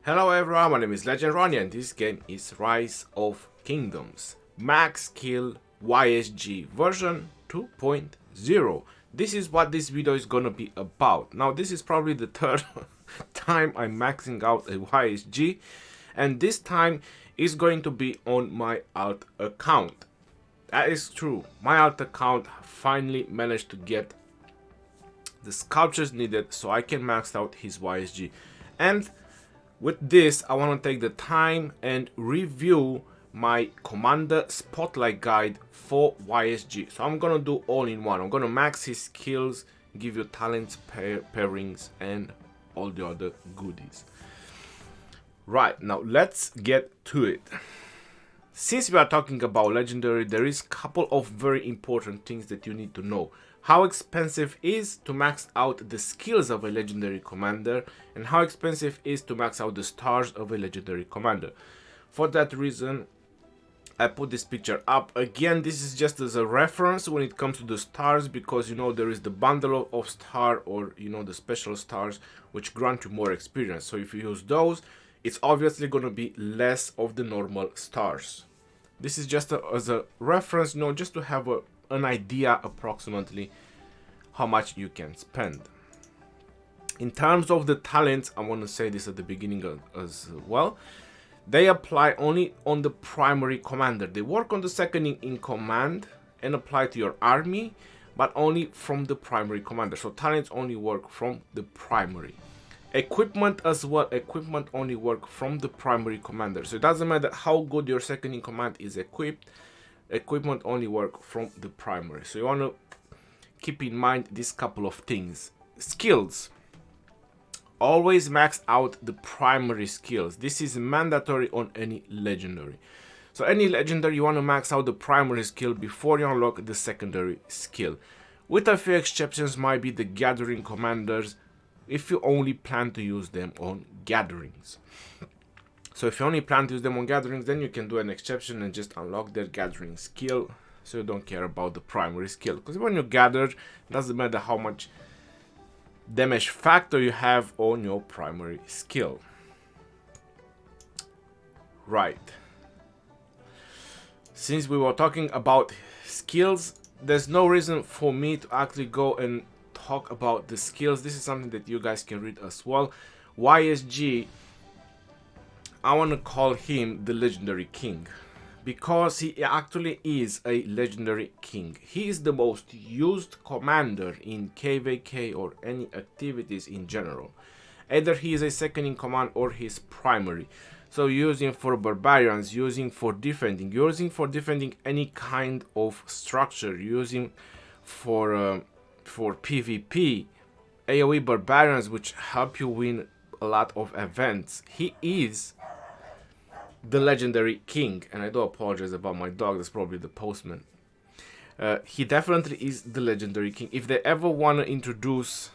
Hello everyone, my name is Legend Ronnie and this game is Rise of Kingdoms. Max Skill YSG version 2.0. This is what this video is gonna be about. Now this is probably the third time I'm maxing out a YSG, and this time is going to be on my alt account. That is true, my alt account finally managed to get the sculptures needed so I can max out his YSG. And with this, I want to take the time and review my Commander Spotlight Guide for YSG. So I'm going to do all in one. I'm going to max his skills, give you talents, pairings, and all the other goodies. Right, now let's get to it. Since we are talking about Legendary, there is a couple of very important things that you need to know. How expensive is to max out the skills of a Legendary Commander, and how expensive is to max out the stars of a Legendary Commander. For that reason, I put this picture up. Again, this is just as a reference when it comes to the stars, because you know there is the bundle of star, or you know the special stars which grant you more experience. So if you use those, it's obviously going to be less of the normal stars. This is just as a reference, you know, just to have an idea approximately how much you can spend. In terms of the talents, I want to say this at the beginning as well. They apply only on the primary commander. They work on the second in command and apply to your army, but only from the primary commander. So talents only work from the primary. Equipment as well. Equipment only work from the primary commander. So it doesn't matter how good your second in command is equipped. Equipment only work from the primary. So you want to keep in mind this couple of things. Skills. Always max out the primary skills. This is mandatory on any legendary. So any legendary, you want to max out the primary skill before you unlock the secondary skill. With a few exceptions, might be the gathering commanders, if you only plan to use them on gatherings. So if you only plan to use them on gatherings, then you can do an exception and just unlock their gathering skill, so you don't care about the primary skill. Because when you gather, it doesn't matter how much damage factor you have on your primary skill. Right. Since we were talking about skills, there's no reason for me to actually go and talk about the skills. This is something that you guys can read as well. YSG, I want to call him the Legendary King, because he actually is a Legendary King. He is the most used commander in KVK or any activities in general. Either he is a second in command or he's primary. So using for barbarians, using for defending any kind of structure, using for PvP, AoE barbarians, which help you win a lot of events. He is the Legendary King, and I do apologize about my dog, that's probably the postman. He definitely is the Legendary King. If they ever want to introduce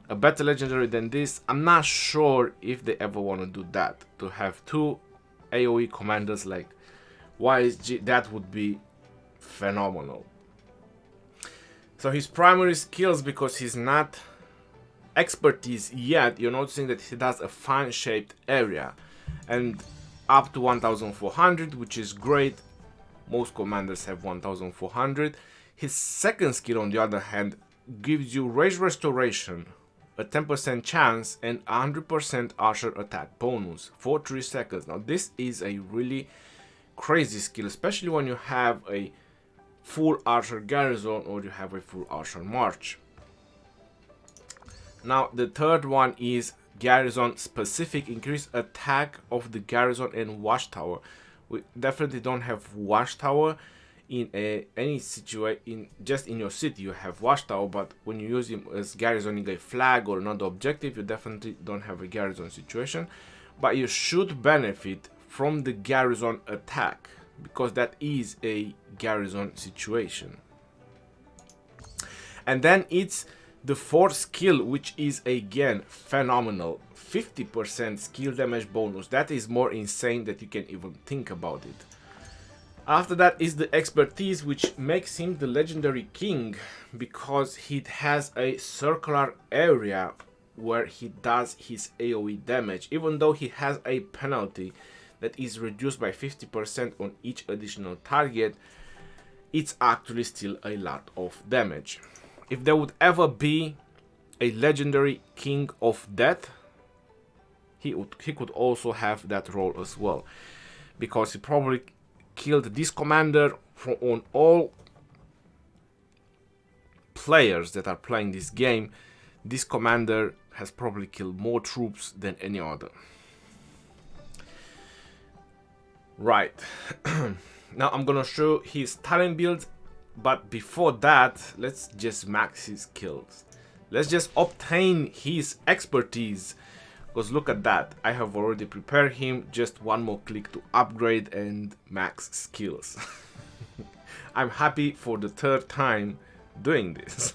a better legendary than this, I'm not sure if they ever want to do that. To have two AoE commanders like YSG, that would be phenomenal. So his primary skills, because he's not expertise yet, you're noticing that he does a fan shaped area and up to 1400, which is great. Most commanders have 1400. His second skill, on the other hand, gives you rage restoration, a 10% chance, and 100% archer attack bonus for 3 seconds. Now this is a really crazy skill, especially when you have a full archer garrison or you have a full archer march. Now the third one is garrison specific, increase attack of the garrison and watchtower. We definitely don't have watchtower in any situation. Just in your city you have watchtower, but when you use him as garrisoning a flag or another objective, you definitely don't have a garrison situation. But you should benefit from the garrison attack, because that is a garrison situation. And then it's the fourth skill, which is again phenomenal. 50% skill damage bonus. That is more insane that you can even think about it. After that is the expertise, which makes him the Legendary King, because he has a circular area where he does his AoE damage. Even though he has a penalty that is reduced by 50% on each additional target, it's actually still a lot of damage. If there would ever be a legendary King of Death, he could also have that role as well, because he probably killed this commander on all players that are playing this game. This commander has probably killed more troops than any other. Right. Now I'm gonna show his talent build, but before that, let's just max his skills. Let's just obtain his expertise, because look at that, I have already prepared him. Just one more click to upgrade and max skills. I'm happy for the third time doing this.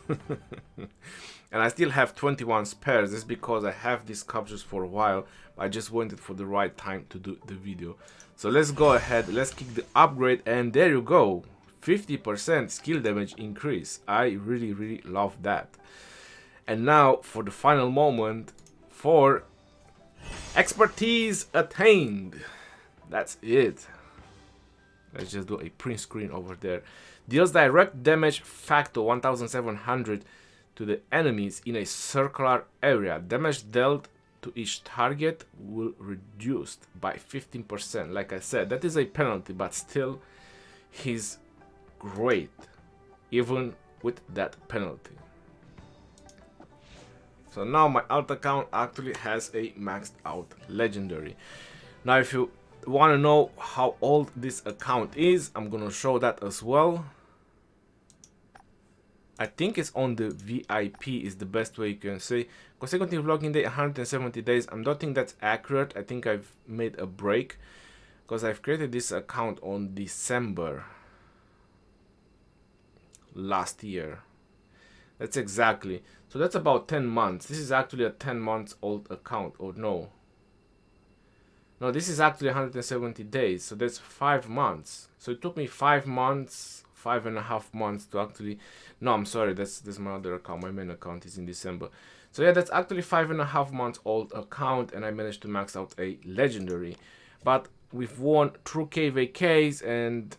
And I still have 21 spares. This is because I have these captures for a while. I just waited for the right time to do the video. So let's go ahead, let's kick the upgrade, and there you go, 50% skill damage increase. I really love that. And now for the final moment, for expertise attained. That's it. Let's just do a print screen over there. Deals direct damage factor 1700 to the enemies in a circular area. Damage dealt to each target will reduced by 15%. Like I said, that is a penalty, but still he's great even with that penalty. So now my alt account actually has a maxed out legendary. Now if you want to know how old this account is, I'm gonna show that as well. I think it's on the VIP is the best way you can say. Consecutive login day 170 days. I don't think that's accurate. I think I've made a break, because I've created this account on December last year. That's exactly. So that's about 10 months. This is actually a 10 months old account, or no. No, this is actually 170 days. So that's 5 months. So it took me 5 months, 5.5 months to actually, no, I'm sorry, that's my other account. My main account is in December. So yeah, that's actually 5.5 months old account, and I managed to max out a legendary. But we've won through KVKs, and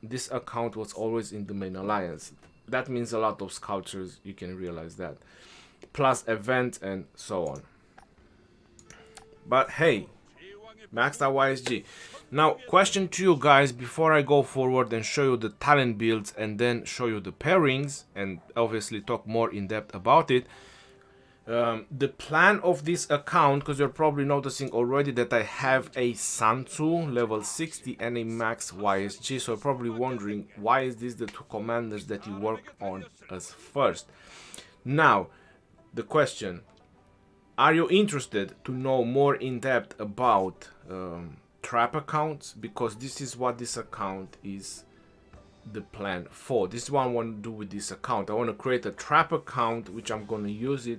this account was always in the main alliance. That means a lot of sculptures, you can realize that. Plus events and so on. But hey, maxed out YSG. Now, question to you guys before I go forward and show you the talent builds and then show you the pairings and obviously talk more in depth about it. The plan of this account, because you're probably noticing already that I have a Sansu level 60 and a max YSG, so you're probably wondering why is this the two commanders that you work on as first. Now, the question, are you interested to know more in depth about trap accounts? Because this is what this account is the plan for. This is what I want to do with this account. I want to create a trap account, which I'm going to use it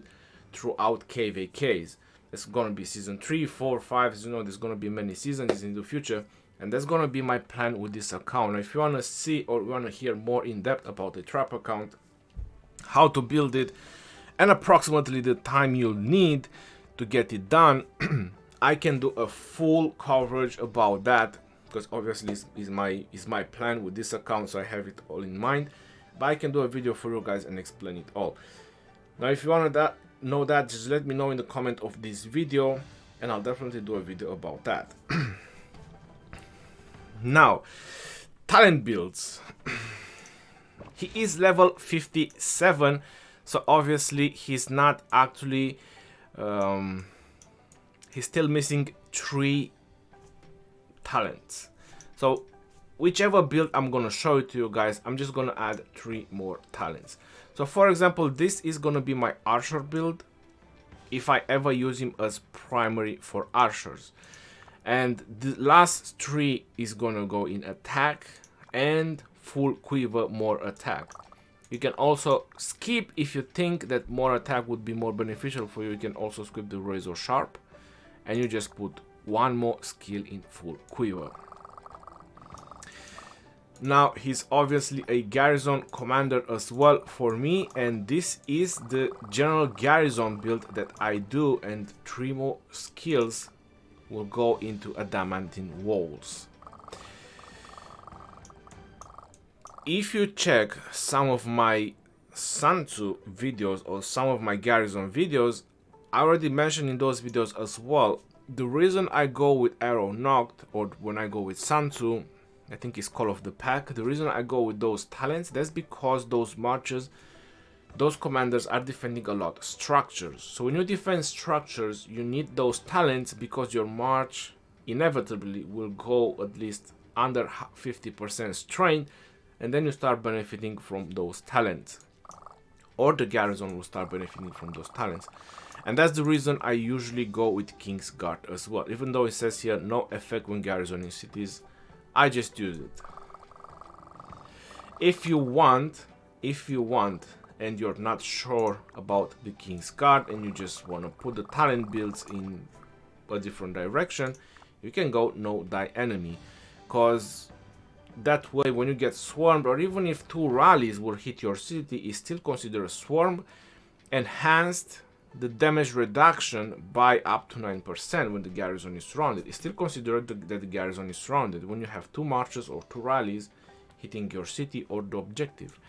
throughout KVKs. It's going to be season 3, 4, 5, you know, there's going to be many seasons in the future, and that's going to be my plan with this account. Now, if you want to see or want to hear more in depth about the trap account, how to build it, and approximately the time you'll need to get it done, I can do a full coverage about that, because obviously is my plan with this account, so I have it all in mind. But I can do a video for you guys and explain it all. Now, if you want to know that, just let me know in the comment of this video, and I'll definitely do a video about that. Now, talent builds. He is level 57, so obviously he's not actually he's still missing 3 talents. So whichever build I'm gonna show it to you guys, I'm just gonna add 3 more talents. So for example, this is gonna be my archer build if I ever use him as primary for archers, and the last 3 is gonna go in attack and full quiver more attack. You can also skip if you think that more attack would be more beneficial for you. You can also skip the razor sharp, and you just put 1 more skill in full quiver. Now he's obviously a garrison commander as well for me, and this is the general garrison build that I do, and 3 more skills will go into adamantine walls. If you check some of my Santu videos or some of my garrison videos, I already mentioned in those videos as well, the reason I go with Arrow Knocked, or when I go with Santu, I think it's Call of the Pack, the reason I go with those talents, that's because those marches, those commanders are defending a lot structures. So when you defend structures, you need those talents because your march inevitably will go at least under 50% strength, and then you start benefiting from those talents. Or the garrison will start benefiting from those talents. And that's the reason I usually go with King's Guard as well. Even though it says here no effect when garrison in cities, I just use it. If you want, and you're not sure about the King's Guard and you just want to put the talent builds in a different direction, you can go no die enemy, because that way when you get swarmed, or even if 2 rallies will hit your city, is still considered a swarm. Enhanced the damage reduction by up to 9% when the garrison is surrounded. It's still considered that the garrison is surrounded when you have 2 marches or 2 rallies hitting your city or the objective.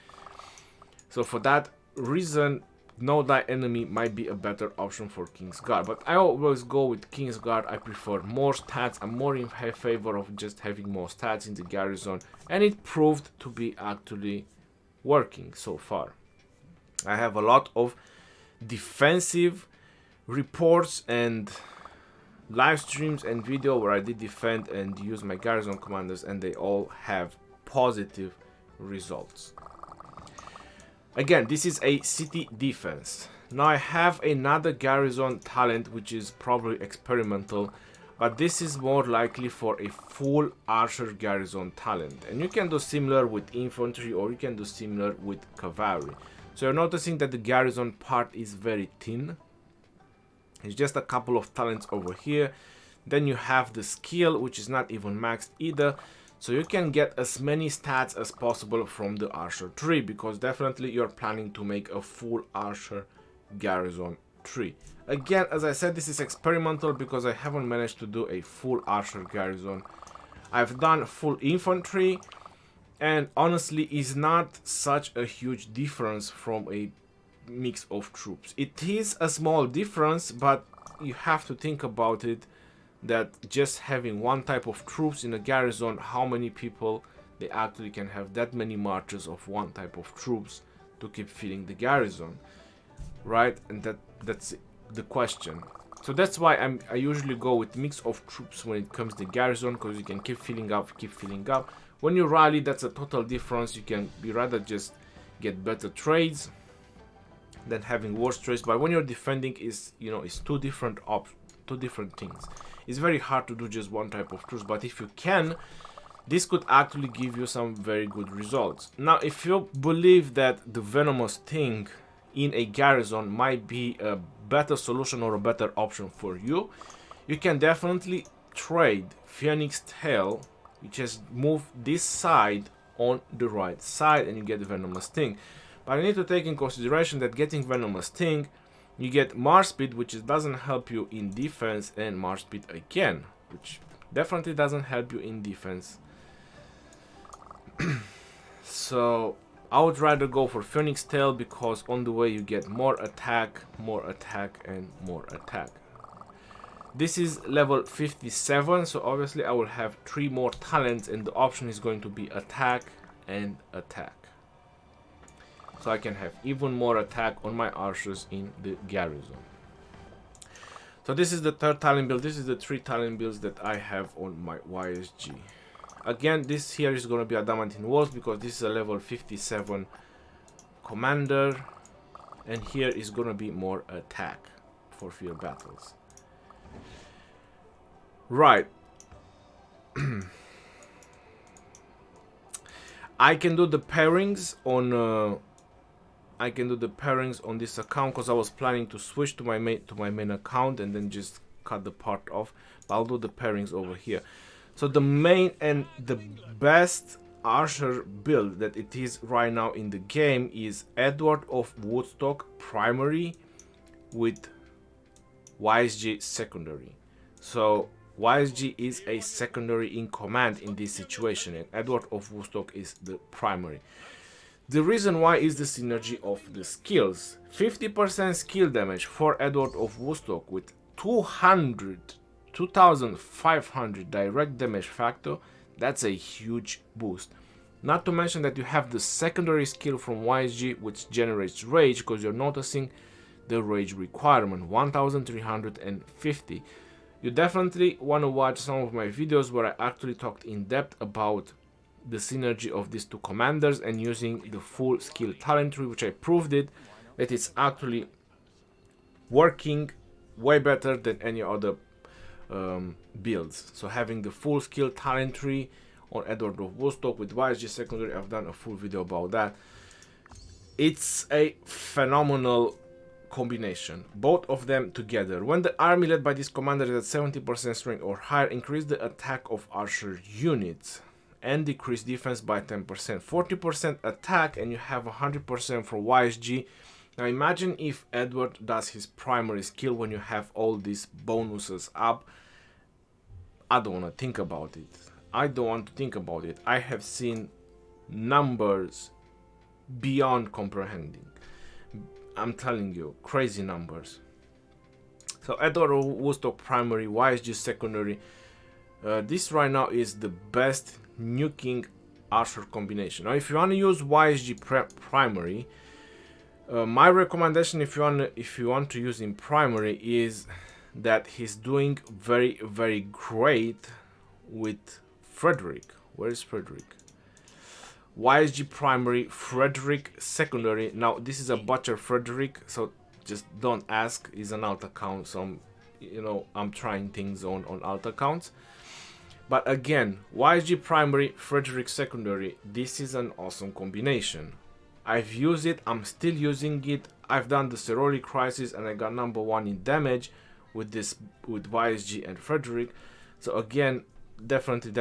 So for that reason, no die enemy might be a better option for King's Guard. But I always go with King's Guard. I prefer more stats. I'm more in favor of just having more stats in the garrison, and it proved to be actually working so far. I have a lot of defensive reports and live streams and video where I did defend and use my garrison commanders, and they all have positive results. Again, this is a city defense. Now I have another garrison talent which is probably experimental, but this is more likely for a full archer garrison talent, and you can do similar with infantry or you can do similar with cavalry. So you're noticing that the garrison part is very thin. It's just a couple of talents over here. Then you have the skill, which is not even maxed either. So you can get as many stats as possible from the archer tree, because definitely you're planning to make a full archer garrison tree. Again, as I said, this is experimental because I haven't managed to do a full archer garrison. I've done full infantry, and honestly is not such a huge difference from a mix of troops. It is a small difference, but you have to think about it, that just having one type of troops in a garrison, how many people they actually can have that many marches of one type of troops to keep filling the garrison, right? And that's the question. So that's why I usually go with mix of troops when it comes to garrison, because you can keep filling up. When you rally, that's a total difference. You can be rather just get better trades than having worse trades. But when you're defending, is it's two different things. It's very hard to do just one type of troops, but if you can, this could actually give you some very good results. Now, if you believe that the venomous thing in a garrison might be a better solution or a better option for you, you can definitely trade Phoenix Tail, which has moved this side on the right side, and you get the venomous thing. But I need to take in consideration that getting venomous thing, you get march speed, which doesn't help you in defense, and march speed again, which definitely doesn't help you in defense. So I would rather go for Phoenix Tail, because on the way you get more attack, and more attack. This is level 57, so obviously I will have 3 more talents, and the option is going to be attack and attack. So I can have even more attack on my archers in the garrison. So this is the 3rd talent build. This is the 3 talent builds that I have on my YSG. Again, this here is going to be adamantine walls, because this is a level 57 commander, and here is going to be more attack for field battles. Right. I can do the pairings on this account, because I was planning to switch to my main account and then just cut the part off. But I'll do the pairings over here. So the main and the best archer build that it is right now in the game is Edward of Woodstock primary with YSG secondary. So YSG is a secondary in command in this situation, and Edward of Woodstock is the primary. The reason why is the synergy of the skills. 50% skill damage for Edward of Woodstock with 2500 direct damage factor. That's a huge boost. Not to mention that you have the secondary skill from YSG which generates rage, because you're noticing the rage requirement 1350. You definitely want to watch some of my videos where I actually talked in depth about the synergy of these two commanders and using the full skill talent tree, which I proved it that it's actually working way better than any other builds. So having the full skill talent tree on Edward of Woodstock with YSG secondary, I've done a full video about that. It's a phenomenal combination, both of them together. When the army led by this commander is at 70% strength or higher, increase the attack of archer units and decrease defense by 10%. 40% attack, and you have 100% for YSG. Now imagine if Edward does his primary skill when you have all these bonuses up. I don't want to think about it. I have seen numbers beyond comprehending. I'm telling you, crazy numbers. So Edward of Woodstock primary, YSG secondary. This right now is the best nuking archer combination. Now if you want to use YSG primary, my recommendation if you want to use in primary is that he's doing very great with Frederick. Where is Frederick? YSG primary, Frederick secondary. Now this is a butcher Frederick, so just don't ask. He's an alt account, so I'm trying things on alt accounts. But again, YSG primary, Frederick secondary, this is an awesome combination. I've used it, I'm still using it. I've done the Ceroli crisis and I got #1 in damage with YSG and Frederick. So again, definitely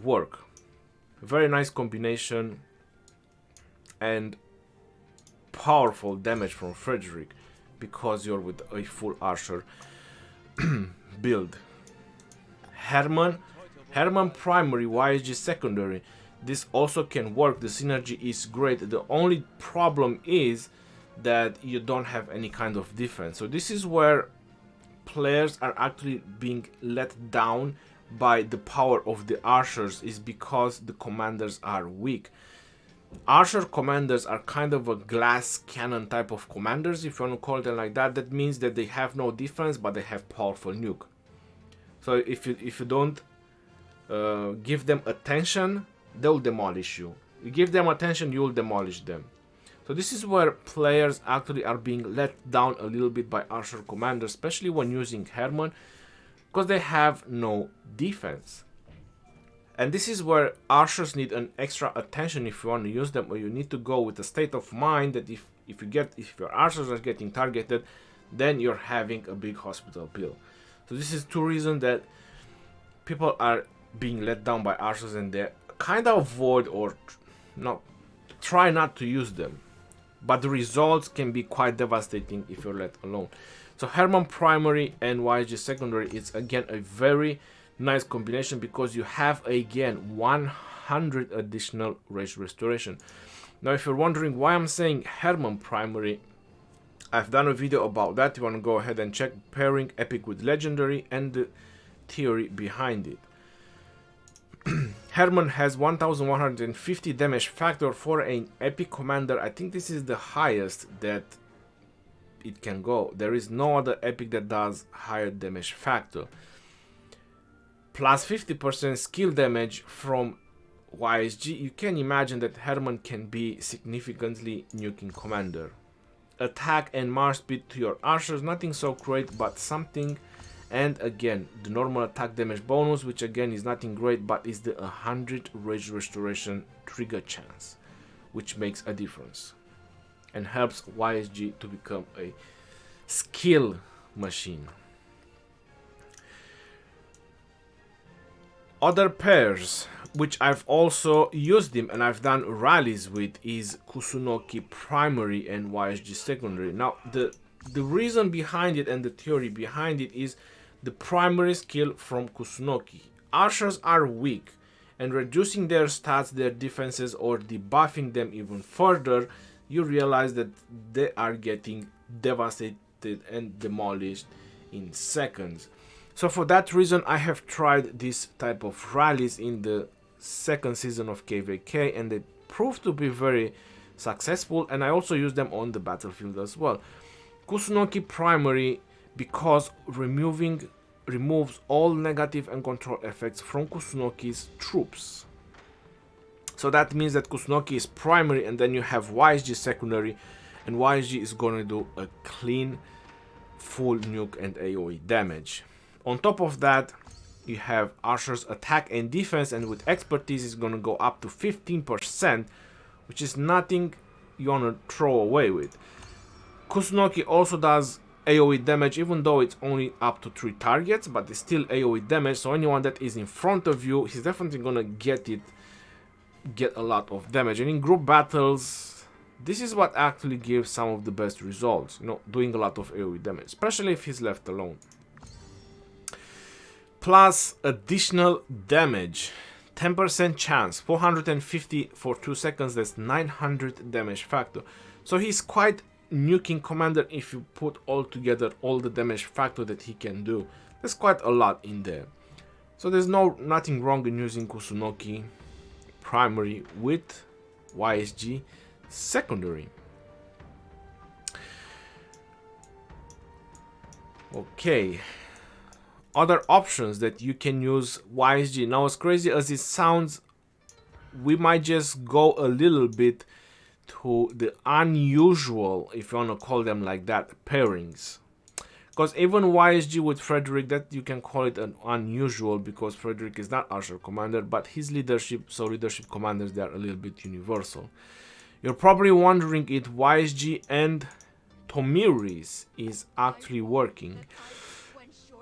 work. Very nice combination and powerful damage from Frederick because you're with a full archer build. Herman primary, YSG secondary. This also can work. The synergy is great. The only problem is that you don't have any kind of defense. So this is where players are actually being let down by the power of the archers, is because the commanders are weak. Archer commanders are kind of a glass cannon type of commanders, if you want to call them like that. That means that they have no defense, but they have powerful nuke. So if you don't give them attention, they'll demolish you. You give them attention, you'll demolish them. So this is where players actually are being let down a little bit by archer commanders, especially when using Herman, because they have no defense. And this is where archers need an extra attention if you want to use them, or you need to go with a state of mind that if your archers are getting targeted, then you're having a big hospital bill. So this is two reasons that people are being let down by archers, and they kind of avoid or try not to use them. But the results can be quite devastating if you're let alone. So Herman primary and YSG secondary is again a very nice combination because you have again 100 additional rage restoration. Now if you're wondering why I'm saying Herman primary, I've done a video about that. You want to go ahead and check pairing epic with legendary and the theory behind it. Herman has 1150 damage factor for an epic commander. I think this is the highest that it can go. There is no other epic that does higher damage factor. Plus 50% skill damage from YSG. You can imagine that Herman can be significantly nuking commander. Attack and march speed to your archers, nothing so great, but something. And again, the normal attack damage bonus, which again is nothing great, but is the 100 rage restoration trigger chance, which makes a difference and helps YSG to become a skill machine. Other pairs which I've also used them and I've done rallies with is Kusunoki primary and YSG secondary. Now the reason behind it and the theory behind it is the primary skill from Kusunoki. Archers are weak, and reducing their stats, their defenses, or debuffing them even further, you realize that they are getting devastated and demolished in seconds. So for that reason, I have tried this type of rallies in the second season of KVK, and they proved to be very successful, and I also use them on the battlefield as well. Kusunoki primary, because removes all negative and control effects from Kusunoki's troops. So that means that Kusunoki is primary, and then you have YSG secondary, and YSG is going to do a clean full nuke and AoE damage. On top of that, you have Archer's attack and defense, and with expertise is going to go up to 15%, which is nothing you want to throw away with. Kusunoki also does AoE damage, even though it's only up to 3 targets, but it's still AoE damage, so anyone that is in front of you, he's definitely gonna get a lot of damage. And in group battles, this is what actually gives some of the best results, you know, doing a lot of AoE damage, especially if he's left alone. Plus additional damage, 10% chance, 450 for 2 seconds, that's 900 damage factor. So he's quite nuking commander if you put all together all the damage factor that he can do. There's quite a lot in there. So there's nothing wrong in using Kusunoki primary with YSG secondary. Okay. Other options that you can use YSG. Now, as crazy as it sounds, we might just go a little bit to the unusual, if you want to call them like that, pairings. Because even YSG with Frederick, that you can call it an unusual, because Frederick is not Archer commander, but his leadership, so leadership commanders, they are a little bit universal. You're probably wondering if YSG and Tomiris is actually working.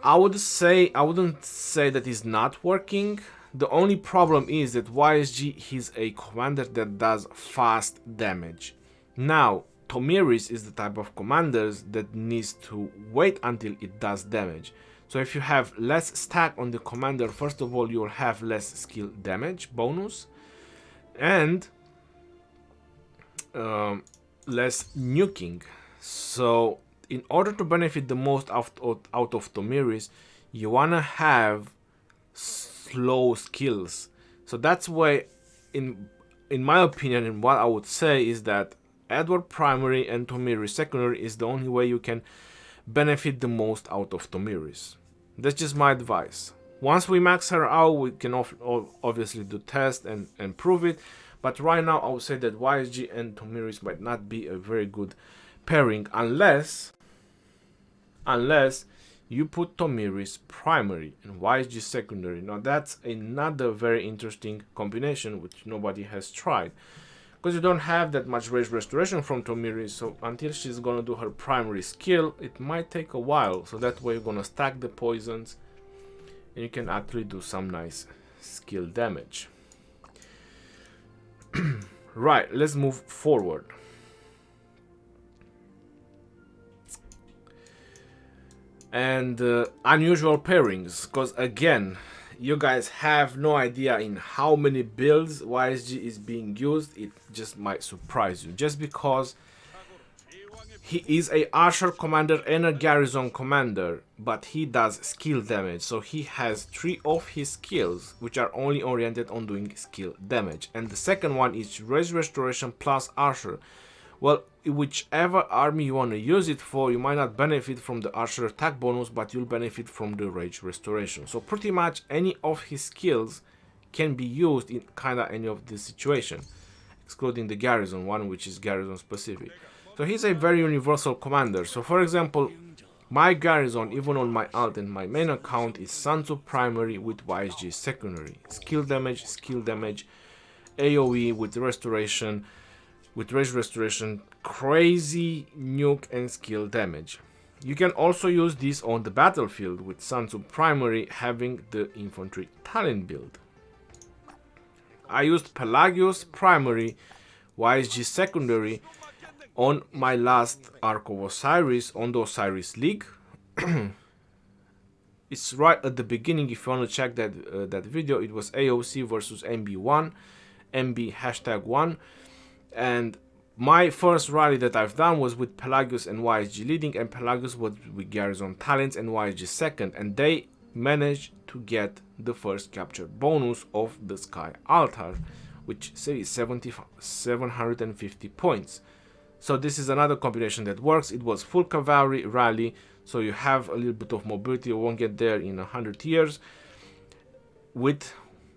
I wouldn't say that it's not working. The only problem is that YSG, he's a commander that does fast damage. Now, Tomiris is the type of commanders that needs to wait until it does damage. So if you have less stack on the commander, first of all, you'll have less skill damage bonus, and less nuking. So in order to benefit the most out of Tomiris, you wanna have slow skills. So that's why, in my opinion, and what I would say is that Edward primary and Tomiris secondary is the only way you can benefit the most out of Tomiris. That's just my advice. Once we max her out, we can obviously do tests and prove it. But right now, I would say that YSG and Tomiris might not be a very good pairing unless you put Tomiris primary and YSG secondary. Now that's another very interesting combination which nobody has tried, because you don't have that much rage restoration from Tomiris, so until she's gonna do her primary skill, it might take a while. So that way you're gonna stack the poisons and you can actually do some nice skill damage. Right, let's move forward. And unusual pairings, because again, you guys have no idea in how many builds YSG is being used. It just might surprise you, just because he is a Archer commander and a Garrison commander, but he does skill damage. So he has 3 of his skills which are only oriented on doing skill damage, and the second one is Rage Restoration plus Archer. Well, whichever army you want to use it for, you might not benefit from the Archer attack bonus, but you'll benefit from the Rage Restoration. So pretty much any of his skills can be used in kinda any of this situation, excluding the Garrison one, which is Garrison specific. So he's a very universal commander. So for example, my Garrison, even on my alt and my main account, is Sansu primary with YSG secondary. Skill damage, AoE with restoration, with Rage Restoration, crazy nuke and skill damage. You can also use this on the battlefield with sanctum primary having the infantry talent build. I used Pelagius primary, YSG secondary on my last Ark of Osiris on the Osiris League. It's right at the beginning. If you want to check that video, it was AOC versus MB1, MB #1, and my first rally that I've done was with Pelagius and YSG leading, and Pelagius was with Garrison talents and YSG second, and they managed to get the first capture bonus of the Sky Altar, which is 750 points. So this is another combination that works. It was full cavalry rally, so you have a little bit of mobility. You won't get there in 100 years with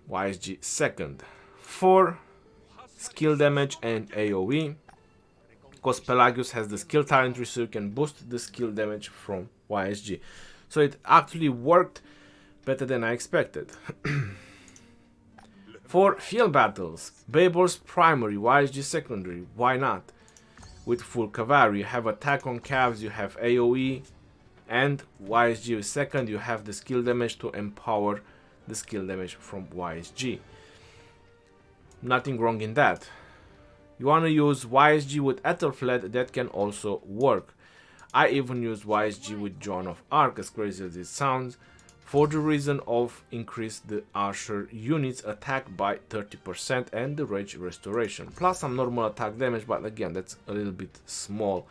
YSG second. For skill damage and AoE, because Pelagius has the skill talent tree, so you can boost the skill damage from YSG. So it actually worked better than I expected. For field battles, Babel's primary, YSG secondary, why not? With full cavalry, you have attack on calves, you have AoE, and YSG is second, you have the skill damage to empower the skill damage from YSG. Nothing wrong in that. You want to use YSG with Ethelflaed, that can also work. I even use YSG with Joan of Arc, as crazy as it sounds, for the reason of increase the Archer units attack by 30% and the rage restoration. Plus some normal attack damage, but again, that's a little bit small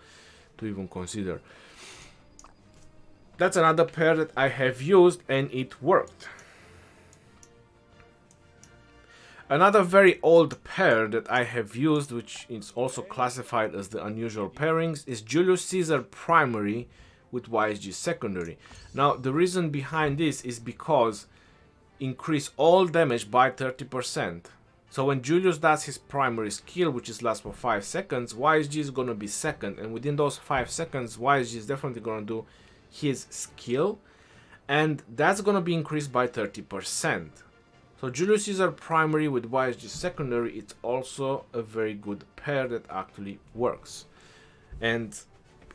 to even consider. That's another pair that I have used and it worked. Another very old pair that I have used, which is also classified as the unusual pairings, is Julius Caesar primary with YSG secondary. Now the reason behind this is because increase all damage by 30%. So when Julius does his primary skill, which is lasts for 5 seconds, YSG is gonna be second, and within those 5 seconds YSG is definitely gonna do his skill, and that's gonna be increased by 30%. So Julius Caesar primary with YSG secondary, it's also a very good pair that actually works. And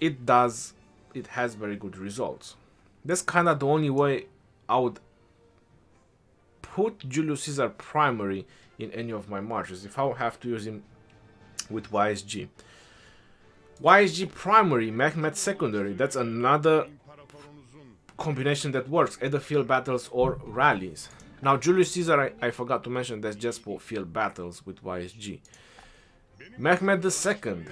it has very good results. That's kind of the only way I would put Julius Caesar primary in any of my marches, if I would have to use him with YSG. YSG primary, Mehmet secondary, that's another combination that works, either field battles or rallies. Now Julius Caesar, I forgot to mention, that's just for field battles with YSG. Mehmet II,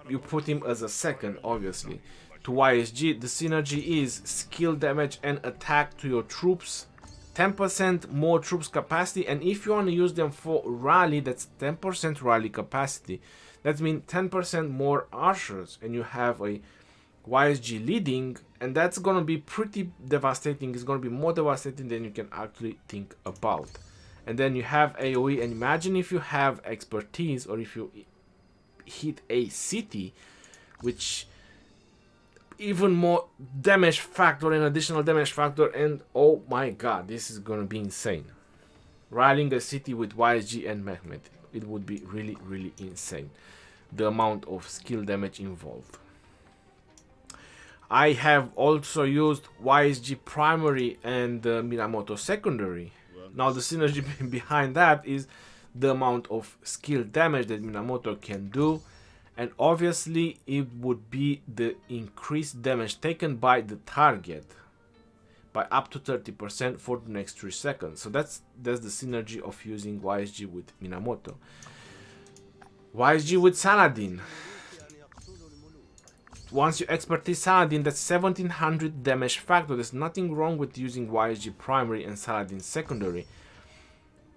you put him as a second, obviously. To YSG, the synergy is skill damage and attack to your troops, 10% more troops capacity, and if you want to use them for rally, that's 10% rally capacity. That means 10% more archers, and you have a YSG leading, and that's gonna be pretty devastating. It's gonna be more devastating than you can actually think about. And then you have AoE, and imagine if you have expertise, or if you hit a city, which even more damage factor and additional damage factor, and oh my god, this is gonna be insane. Rallying a city with YSG and Mehmet, it would be really, really insane, the amount of skill damage involved. I have also used YSG primary and Minamoto secondary. Now the synergy behind that is the amount of skill damage that Minamoto can do, and obviously it would be the increased damage taken by the target by up to 30% for the next 3 seconds. So that's the synergy of using YSG with Minamoto. YSG with Saladin. Once you expertise Saladin, that's 1700 damage factor. There's nothing wrong with using YSG primary and Saladin secondary.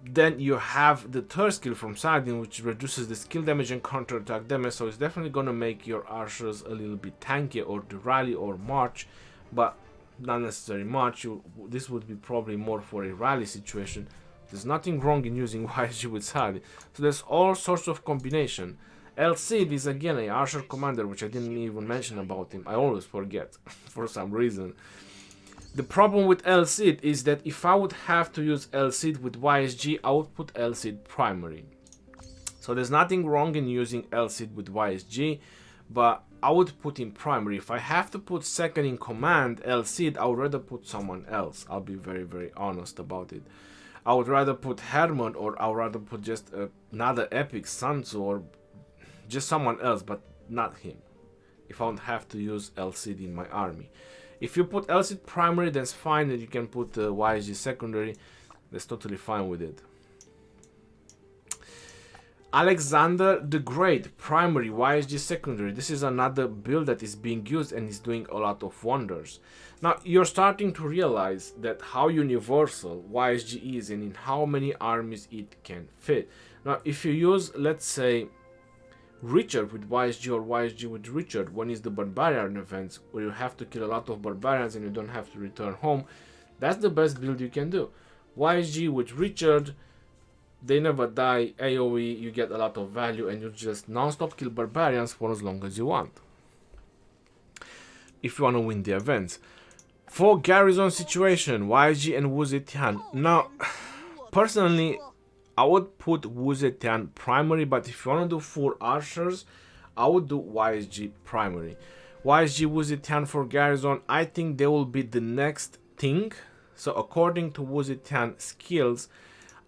Then you have the third skill from Saladin, which reduces the skill damage and counter attack damage, so it's definitely gonna make your archers a little bit tankier, or the rally or march, but not necessarily march. This would be probably more for a rally situation. There's nothing wrong in using YSG with Saladin. So there's all sorts of combination. El Cid is again a archer commander, which I didn't even mention about him. I always forget for some reason. The problem with El Cid is that if I would have to use El Cid with YSG, I would put El Cid primary. So there's nothing wrong in using El Cid with YSG, but I would put in primary. If I have to put second in command, LC, I would rather put someone else. I'll be very, very honest about it. I would rather put Hermod, or I would rather put just another epic, Sun Tzu, or just someone else, but not him. If I don't have to use LCD in my army. If you put LCD primary, that's fine, and you can put YSG secondary. That's totally fine with it. Alexander the Great primary, YSG secondary. This is another build that is being used and is doing a lot of wonders. Now you're starting to realize that how universal YSG is and in how many armies it can fit. Now if you use, let's say, Richard with YSG or YSG with Richard, one is the barbarian events where you have to kill a lot of barbarians and you don't have to return home. That's the best build you can do. YSG with Richard, they never die, AoE, you get a lot of value, and you just non-stop kill barbarians for as long as you want, if you want to win the events. For Garrison situation, YSG and Wu Zetian. Now personally, I would put Wu Zetian primary, but if you want to do 4 archers, I would do YSG primary. YSG Wu Zetian for Garrison, I think they will be the next thing. So according to Wu Zetian skills,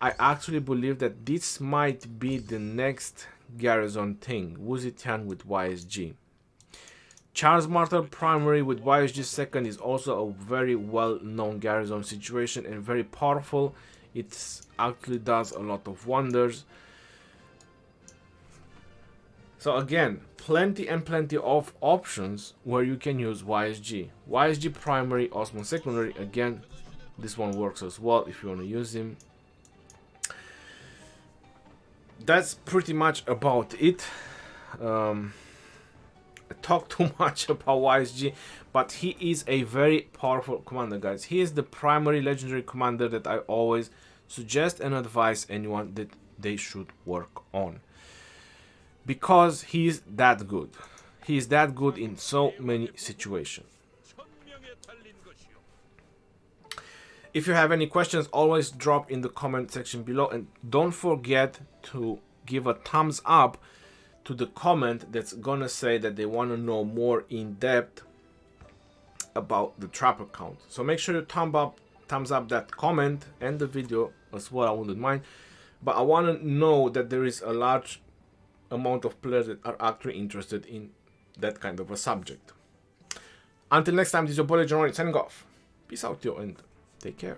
I actually believe that this might be the next Garrison thing. Wu Zetian with YSG. Charles Martel primary with YSG second is also a very well-known Garrison situation and very powerful. It actually does a lot of wonders. So again, plenty and plenty of options where you can use YSG. YSG primary, Osman secondary. Again, this one works as well if you want to use him. That's pretty much about it. I talk too much about YSG, but he is a very powerful commander, guys. He is the primary legendary commander that I always suggest and advise anyone that they should work on, because he is that good. He is that good in so many situations. If you have any questions, always drop in the comment section below, and don't forget to give a thumbs up to the comment that's gonna say that they want to know more in depth about the trapper count. So make sure you thumbs up that comment and the video as well. I wouldn't mind, but I want to know that there is a large amount of players that are actually interested in that kind of a subject. Until next time, this is your boy Legend signing off. Peace out, yo, and take care.